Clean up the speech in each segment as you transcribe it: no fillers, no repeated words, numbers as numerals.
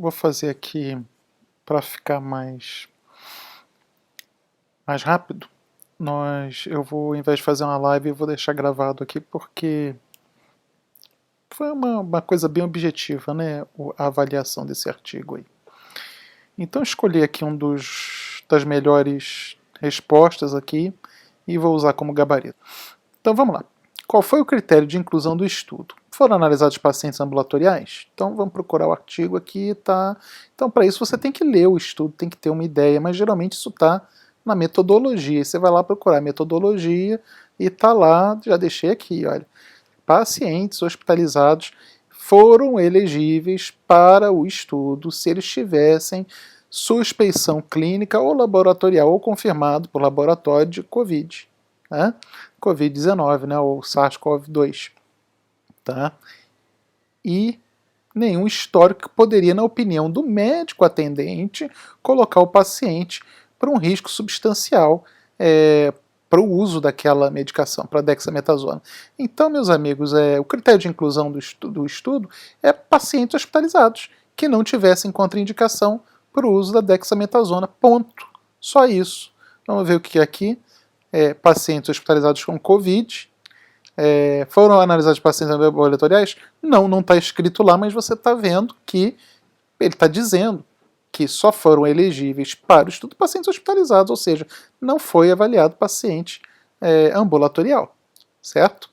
vou fazer aqui para ficar mais rápido. Eu vou, ao invés de fazer uma live, eu vou deixar gravado aqui porque foi uma coisa bem objetiva, né? A avaliação desse artigo aí. Então escolhi aqui das melhores respostas aqui e vou usar como gabarito. Então vamos lá. Qual foi o critério de inclusão do estudo? Foram analisados pacientes ambulatoriais? Então vamos procurar o artigo aqui, tá? Então para isso você tem que ler o estudo, tem que ter uma ideia, mas geralmente isso está na metodologia. Você vai lá procurar a metodologia e tá lá, já deixei aqui, olha. Pacientes hospitalizados foram elegíveis para o estudo se eles tivessem suspeição clínica ou laboratorial ou confirmado por laboratório de COVID, né? COVID-19, né, ou SARS-CoV-2, tá? E nenhum histórico poderia, na opinião do médico atendente, colocar o paciente para um risco substancial para o uso daquela medicação, para a dexametasona. Então, meus amigos, o critério de inclusão do estudo é pacientes hospitalizados que não tivessem contraindicação para o uso da dexametasona, ponto. Só isso. Vamos ver o que é aqui. Pacientes hospitalizados com COVID. Foram analisados pacientes ambulatoriais? Não está escrito lá, mas você está vendo que ele está dizendo que só foram elegíveis para o estudo pacientes hospitalizados, ou seja, não foi avaliado paciente ambulatorial, certo?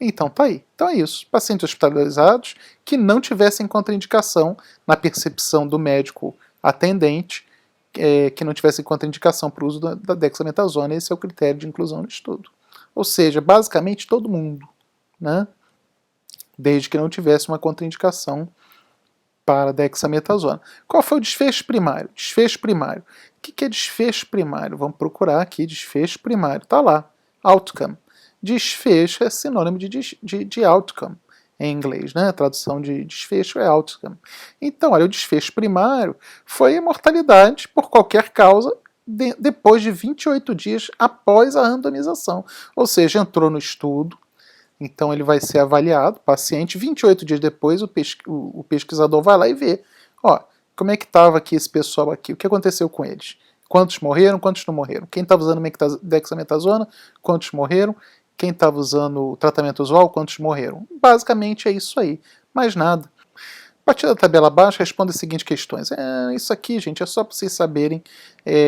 Então tá aí. Então é isso. Pacientes hospitalizados que não tivessem contraindicação na percepção do médico atendente, que não tivessem contraindicação para o uso da dexametasona. Esse é o critério de inclusão no estudo. Ou seja, basicamente todo mundo, né? Desde que não tivesse uma contraindicação para a dexametasona. Qual foi o desfecho primário? Desfecho primário. O que é desfecho primário? Vamos procurar aqui, desfecho primário. Está lá, outcome. Desfecho é sinônimo de outcome em inglês, né? A tradução de desfecho é outcome. Então, olha, o desfecho primário foi a mortalidade por qualquer causa depois de 28 dias após a randomização. Ou seja, entrou no estudo, então ele vai ser avaliado, paciente, 28 dias depois o pesquisador vai lá e vê, ó, como é que estava aqui esse pessoal aqui, o que aconteceu com eles? Quantos morreram, quantos não morreram? Quem estava usando dexametasona, quantos morreram? Quem estava usando o tratamento usual, quantos morreram? Basicamente é isso aí, mais nada. A partir da tabela abaixo, responda as seguintes questões. Isso aqui, gente, é só para vocês saberem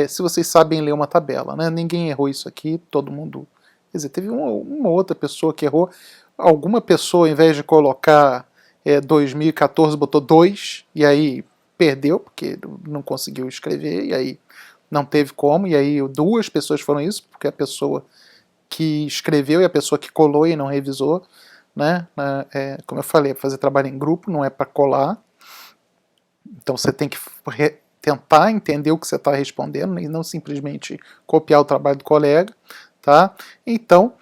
se vocês sabem ler uma tabela, né? Ninguém errou isso aqui, todo mundo... Quer dizer, teve uma outra pessoa que errou. Alguma pessoa, ao invés de colocar 2014, botou 2, e aí perdeu, porque não conseguiu escrever, e aí não teve como, e aí 2 pessoas foram isso, porque a pessoa que escreveu e a pessoa que colou e não revisou, né? Como eu falei, é fazer trabalho em grupo, não é para colar. Então você tem que tentar entender o que você está respondendo e não simplesmente copiar o trabalho do colega. Tá? Então,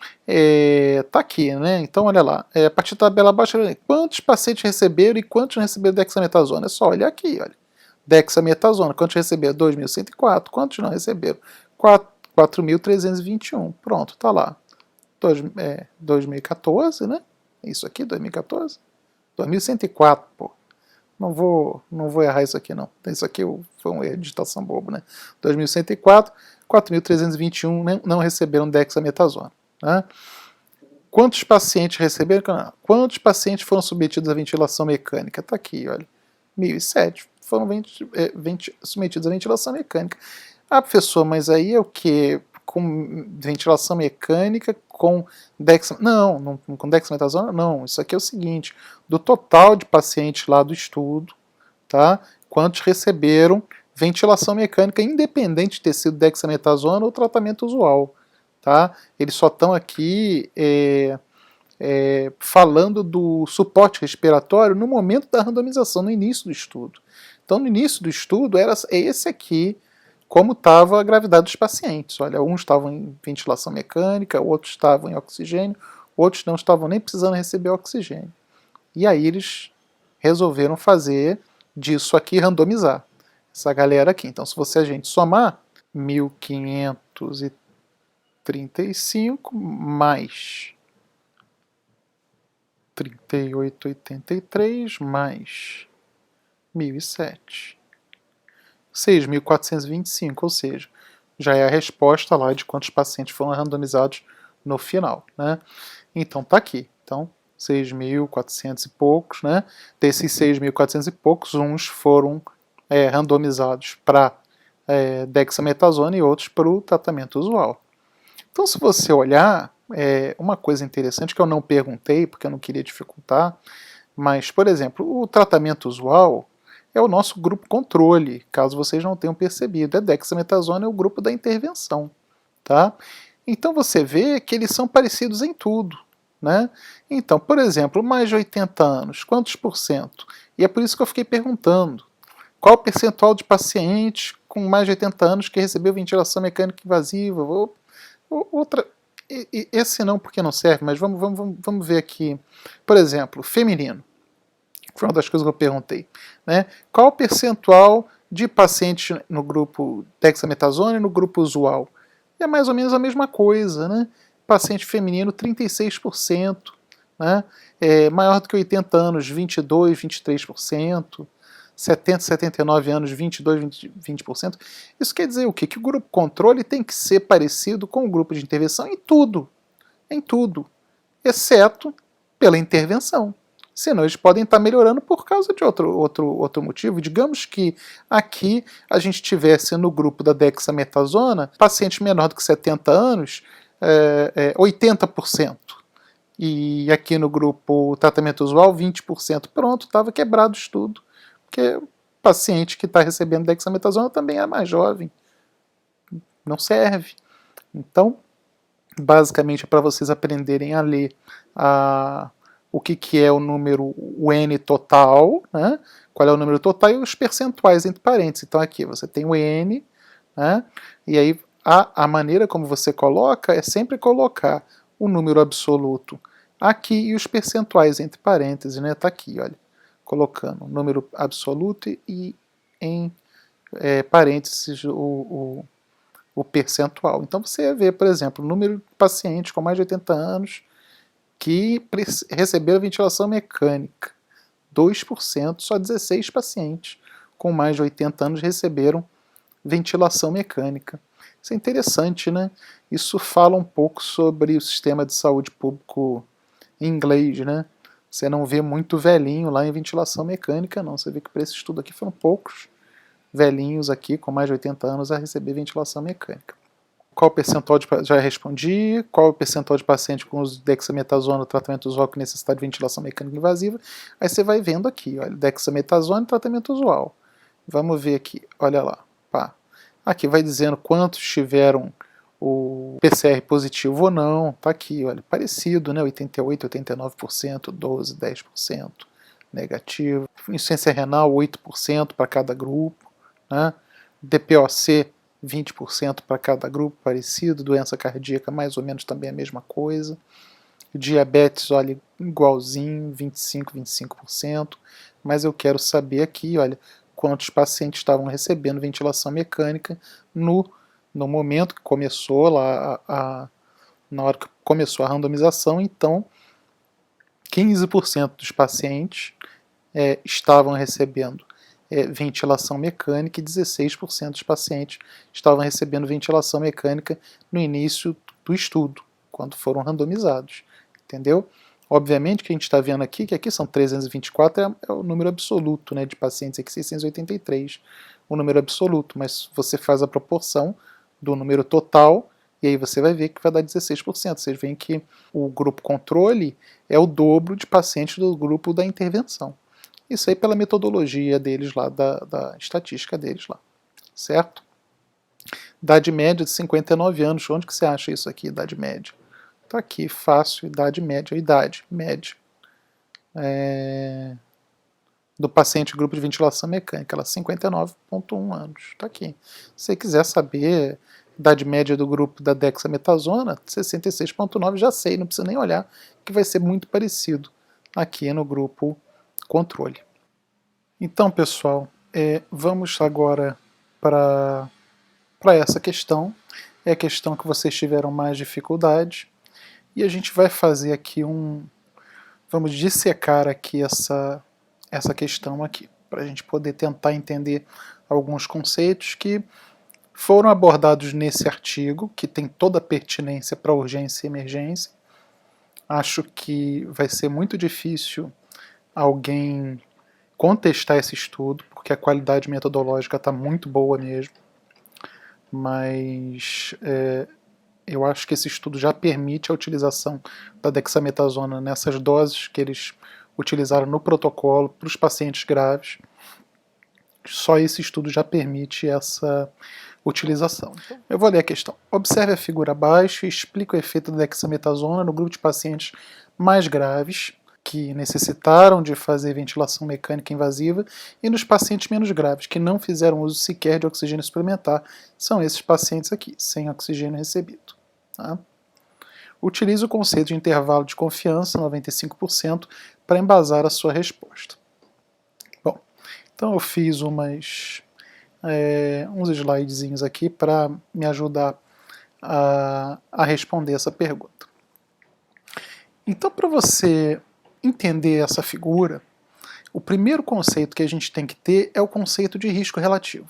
tá aqui, né? Então, olha lá, a partir da tabela abaixo, quantos pacientes receberam e quantos receberam dexametasona? É só olhar aqui, olha. Dexametasona, quantos receberam? 2.104. Quantos não receberam? 4.321. Pronto, tá lá. 2014, né? Isso aqui, 2014? 2.104, pô. Não vou errar isso aqui, não. Isso aqui foi um erro de digitação bobo, né? 2.104, 4.321 não receberam dexametasona. Né? Quantos pacientes receberam? Quantos pacientes foram submetidos à ventilação mecânica? Está aqui, olha. 1.007 foram submetidos à ventilação mecânica. Ah, professor, mas aí é o quê? Com ventilação mecânica, com dexametasona? Não, com dexametasona? Não, isso aqui é o seguinte, do total de pacientes lá do estudo, tá? Quantos receberam ventilação mecânica, independente de ter sido dexametasona ou tratamento usual, tá? Eles só estão aqui falando do suporte respiratório no momento da randomização, no início do estudo. Então, no início do estudo, era esse aqui, como estava a gravidade dos pacientes. Olha, uns estavam em ventilação mecânica, outros estavam em oxigênio, outros não estavam nem precisando receber oxigênio. E aí eles resolveram fazer disso aqui, randomizar essa galera aqui. Então, se você a gente somar 1.535 mais 38,83 mais 1007. 6.425, ou seja, já é a resposta lá de quantos pacientes foram randomizados no final, né? Então tá aqui. Então, 6.400 e poucos, né? Desses 6.400 e poucos, uns foram randomizados para dexametasona e outros para o tratamento usual. Então, se você olhar, uma coisa interessante que eu não perguntei, porque eu não queria dificultar, mas, por exemplo, o tratamento usual é o nosso grupo controle, caso vocês não tenham percebido. A dexametasona é o grupo da intervenção, tá? Então você vê que eles são parecidos em tudo, né? Então, por exemplo, mais de 80 anos, quantos por cento? E é por isso que eu fiquei perguntando. Qual o percentual de pacientes com mais de 80 anos que recebeu ventilação mecânica invasiva? Outra, esse não porque não serve, mas vamos ver aqui. Por exemplo, feminino. Foi uma das coisas que eu perguntei. Né? Qual o percentual de pacientes no grupo dexametasona e no grupo usual? É mais ou menos a mesma coisa. Né? Paciente feminino, 36%. Né? Maior do que 80 anos, 22%, 23%. 70, 79 anos, 22, 20%. Isso quer dizer o quê? Que o grupo controle tem que ser parecido com o grupo de intervenção em tudo, exceto pela intervenção. Senão eles podem estar melhorando por causa de outro motivo. Digamos que aqui a gente tivesse no grupo da dexametasona, paciente menor do que 70 anos, 80%. E aqui no grupo tratamento usual, 20%. Pronto, estava quebrado o estudo. Porque o paciente que está recebendo dexametasona também é mais jovem. Não serve. Então, basicamente é para vocês aprenderem a ler o que é o número, o N total, né? Qual é o número total e os percentuais entre parênteses. Então aqui você tem o N, né? E aí a maneira como você coloca é sempre colocar o número absoluto aqui e os percentuais entre parênteses, né? Tá aqui, olha. Colocando o número absoluto e em parênteses o percentual. Então você vê, por exemplo, o número de pacientes com mais de 80 anos que receberam ventilação mecânica. 2%, só 16 pacientes com mais de 80 anos receberam ventilação mecânica. Isso é interessante, né? Isso fala um pouco sobre o sistema de saúde público em inglês, né? Você não vê muito velhinho lá em ventilação mecânica, não. Você vê que para esse estudo aqui foram poucos velhinhos aqui com mais de 80 anos a receber ventilação mecânica. Qual o percentual de... Já respondi. Qual o percentual de paciente com uso de dexametasona no tratamento usual que necessita de ventilação mecânica invasiva? Aí você vai vendo aqui, olha, dexametasona e tratamento usual. Vamos ver aqui, olha lá. Pá. Aqui vai dizendo quantos tiveram o PCR positivo ou não. Tá aqui, olha, parecido, né? 88%, 89%, 12%, 10% negativo. Insuficiência renal, 8% para cada grupo. Né? DPOC, 20% para cada grupo, parecido. Doença cardíaca, mais ou menos também a mesma coisa. Diabetes, olha, igualzinho, 25%. Mas eu quero saber aqui, olha, quantos pacientes estavam recebendo ventilação mecânica no momento que começou lá, na hora que começou a randomização. Então, 15% dos pacientes estavam recebendo ventilação mecânica e 16% dos pacientes estavam recebendo ventilação mecânica no início do estudo, quando foram randomizados, entendeu? Obviamente que a gente está vendo aqui, que aqui são 324, é o número absoluto, né, de pacientes, aqui 683, o número absoluto, mas você faz a proporção do número total, e aí você vai ver que vai dar 16%. Vocês veem que o grupo controle é o dobro de pacientes do grupo da intervenção. Isso aí pela metodologia deles lá, da estatística deles lá, certo? Idade média de 59 anos, onde que você acha isso aqui, idade média? Tá aqui, fácil, idade média, idade média. Do paciente grupo de ventilação mecânica, ela 59,1 anos, tá aqui. Se você quiser saber idade média do grupo da dexametasona, 66,9, já sei, não precisa nem olhar, que vai ser muito parecido aqui no grupo controle. Então, pessoal, vamos agora para essa questão. É a questão que vocês tiveram mais dificuldade. E a gente vai fazer aqui vamos dissecar aqui essa questão aqui. para a gente poder tentar entender alguns conceitos que foram abordados nesse artigo, que tem toda a pertinência para urgência e emergência. Acho que vai ser muito difícil alguém contestar esse estudo, porque a qualidade metodológica está muito boa mesmo, mas eu acho que esse estudo já permite a utilização da dexametasona nessas doses que eles utilizaram no protocolo para os pacientes graves. Só esse estudo já permite essa utilização. Eu vou ler a questão. Observe a figura abaixo e explique o efeito da dexametasona no grupo de pacientes mais graves, que necessitaram de fazer ventilação mecânica invasiva, e nos pacientes menos graves, que não fizeram uso sequer de oxigênio suplementar. São esses pacientes aqui, sem oxigênio recebido. Tá? Utilize o conceito de intervalo de confiança, 95%, para embasar a sua resposta. Bom, então eu fiz uns slidezinhos aqui para me ajudar a responder essa pergunta. Então, para você entender essa figura, o primeiro conceito que a gente tem que ter é o conceito de risco relativo.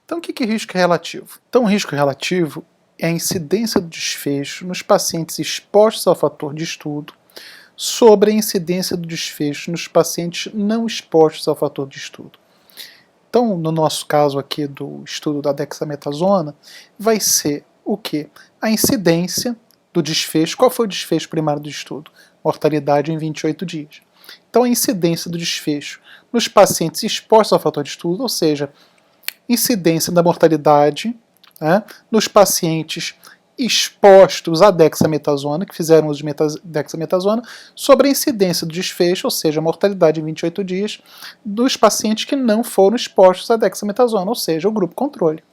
Então, o que é risco relativo? Então, o risco relativo é a incidência do desfecho nos pacientes expostos ao fator de estudo sobre a incidência do desfecho nos pacientes não expostos ao fator de estudo. Então, no nosso caso aqui do estudo da dexametasona, vai ser o quê? A incidência do desfecho. Qual foi o desfecho primário do estudo? Mortalidade em 28 dias. Então, a incidência do desfecho nos pacientes expostos ao fator de estudo, ou seja, incidência da mortalidade, né, nos pacientes expostos à dexametasona, que fizeram uso de dexametasona, sobre a incidência do desfecho, ou seja, a mortalidade em 28 dias, dos pacientes que não foram expostos à dexametasona, ou seja, o grupo controle.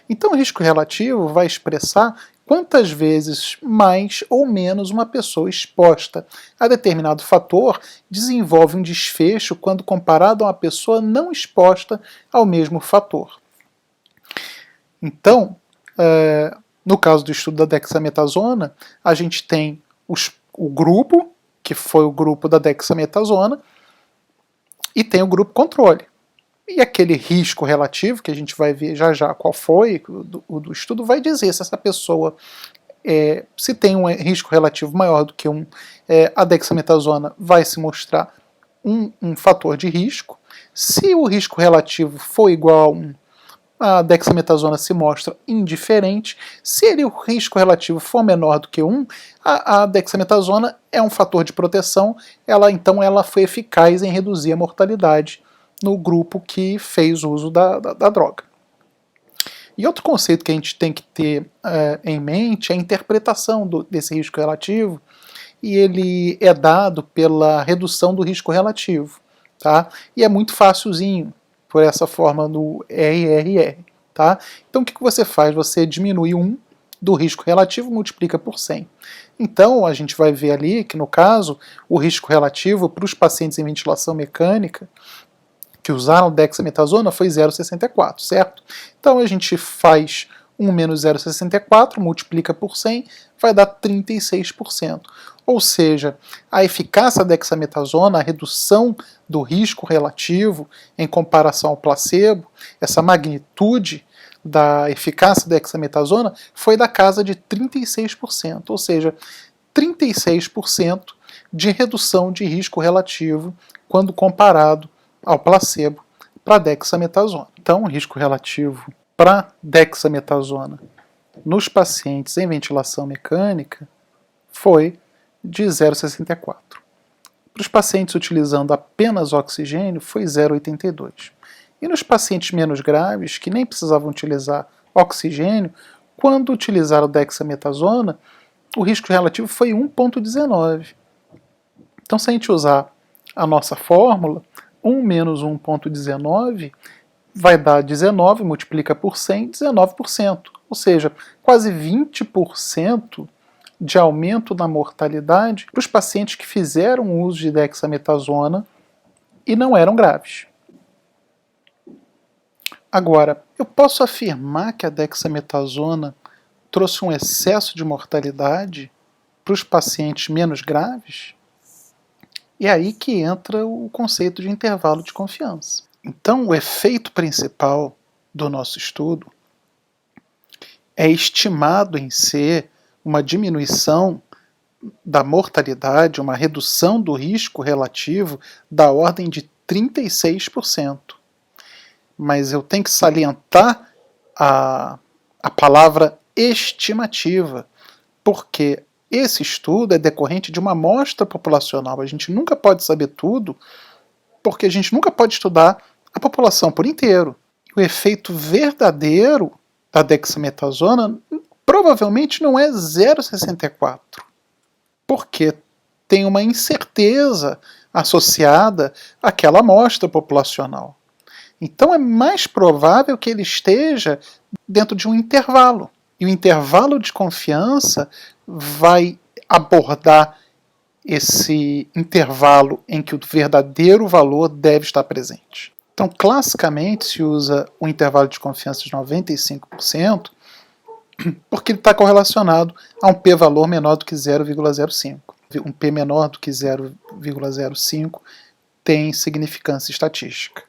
Então, o risco relativo vai expressar quantas vezes mais ou menos uma pessoa exposta a determinado fator desenvolve um desfecho quando comparado a uma pessoa não exposta ao mesmo fator. Então, no caso do estudo da dexametasona, a gente tem o grupo, que foi o grupo da dexametasona, e tem o grupo controle. E aquele risco relativo, que a gente vai ver já já qual foi, o do estudo vai dizer se essa pessoa, se tem um risco relativo maior do que a dexametasona vai se mostrar um fator de risco. Se o risco relativo for igual a 1, a dexametasona se mostra indiferente. Se o risco relativo for menor do que 1, a dexametasona é um fator de proteção, então ela foi eficaz em reduzir a mortalidade no grupo que fez uso da droga. E outro conceito que a gente tem que ter em mente é a interpretação desse risco relativo, e ele é dado pela redução do risco relativo, tá? E é muito facilzinho, por essa forma do RRR. Tá? Então o que você faz? Você diminui 1 do risco relativo, multiplica por 100. Então a gente vai ver ali que no caso o risco relativo para os pacientes em ventilação mecânica que usaram dexametasona foi 0,64, certo? Então a gente faz 1 menos 0,64, multiplica por 100, vai dar 36%. Ou seja, a eficácia da dexametasona, a redução do risco relativo em comparação ao placebo, essa magnitude da eficácia da dexametasona foi da casa de 36%, ou seja, 36% de redução de risco relativo quando comparado ao placebo para dexametasona. Então, o risco relativo para dexametasona nos pacientes em ventilação mecânica foi de 0,64. Para os pacientes utilizando apenas oxigênio, foi 0,82. E nos pacientes menos graves, que nem precisavam utilizar oxigênio, quando utilizaram dexametasona, o risco relativo foi 1,19. Então, se a gente usar a nossa fórmula, 1 menos 1,19 vai dar 19, multiplica por 100, 19%. Ou seja, quase 20% de aumento na mortalidade para os pacientes que fizeram uso de dexametasona e não eram graves. Agora, eu posso afirmar que a dexametasona trouxe um excesso de mortalidade para os pacientes menos graves? E é aí que entra o conceito de intervalo de confiança. Então, o efeito principal do nosso estudo é estimado em ser uma diminuição da mortalidade, uma redução do risco relativo da ordem de 36%. Mas eu tenho que salientar a palavra estimativa, porque esse estudo é decorrente de uma amostra populacional. A gente nunca pode saber tudo, porque a gente nunca pode estudar a população por inteiro. O efeito verdadeiro da dexametasona provavelmente não é 0,64, porque tem uma incerteza associada àquela amostra populacional. Então é mais provável que ele esteja dentro de um intervalo. E o intervalo de confiança vai abordar esse intervalo em que o verdadeiro valor deve estar presente. Então, classicamente, se usa o intervalo de confiança de 95%, porque ele está correlacionado a um p-valor menor do que 0,05. Um p menor do que 0,05 tem significância estatística.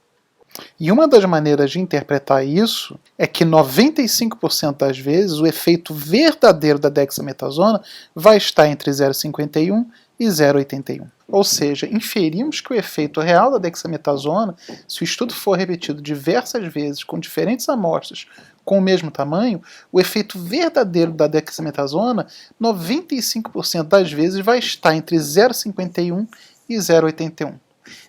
E uma das maneiras de interpretar isso é que 95% das vezes o efeito verdadeiro da dexametasona vai estar entre 0,51 e 0,81. Ou seja, inferimos que o efeito real da dexametasona, se o estudo for repetido diversas vezes com diferentes amostras com o mesmo tamanho, o efeito verdadeiro da dexametasona, 95% das vezes vai estar entre 0,51 e 0,81.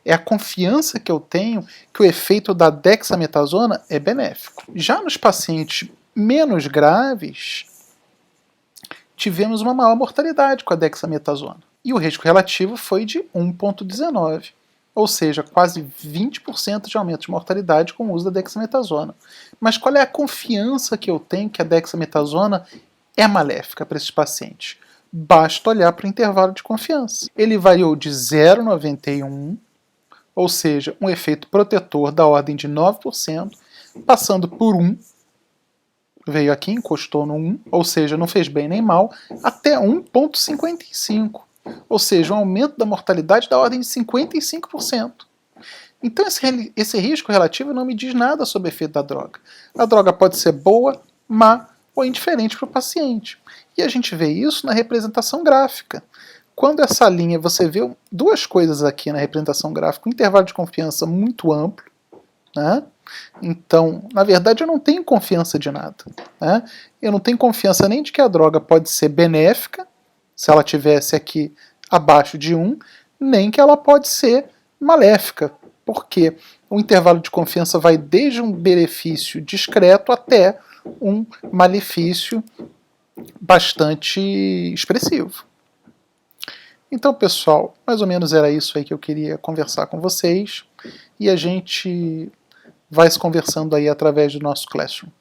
É a confiança que eu tenho que o efeito da dexametasona é benéfico. Já nos pacientes menos graves, tivemos uma maior mortalidade com a dexametasona. E o risco relativo foi de 1,19, ou seja, quase 20% de aumento de mortalidade com o uso da dexametasona. Mas qual é a confiança que eu tenho que a dexametasona é maléfica para esses pacientes? Basta olhar para o intervalo de confiança. Ele variou de 0,91, ou seja, um efeito protetor da ordem de 9%, passando por 1, veio aqui, encostou no 1, ou seja, não fez bem nem mal, até 1,55, ou seja, um aumento da mortalidade da ordem de 55%. Então esse risco relativo não me diz nada sobre o efeito da droga. A droga pode ser boa, má ou indiferente para o paciente. E a gente vê isso na representação gráfica. Quando essa linha, você vê duas coisas aqui na representação gráfica, um intervalo de confiança muito amplo, né? Então, na verdade, eu não tenho confiança de nada, né? Eu não tenho confiança nem de que a droga pode ser benéfica, se ela tivesse aqui abaixo de 1, nem que ela pode ser maléfica, porque o intervalo de confiança vai desde um benefício discreto até um malefício bastante expressivo. Então, pessoal, mais ou menos era isso aí que eu queria conversar com vocês, e a gente vai se conversando aí através do nosso Classroom.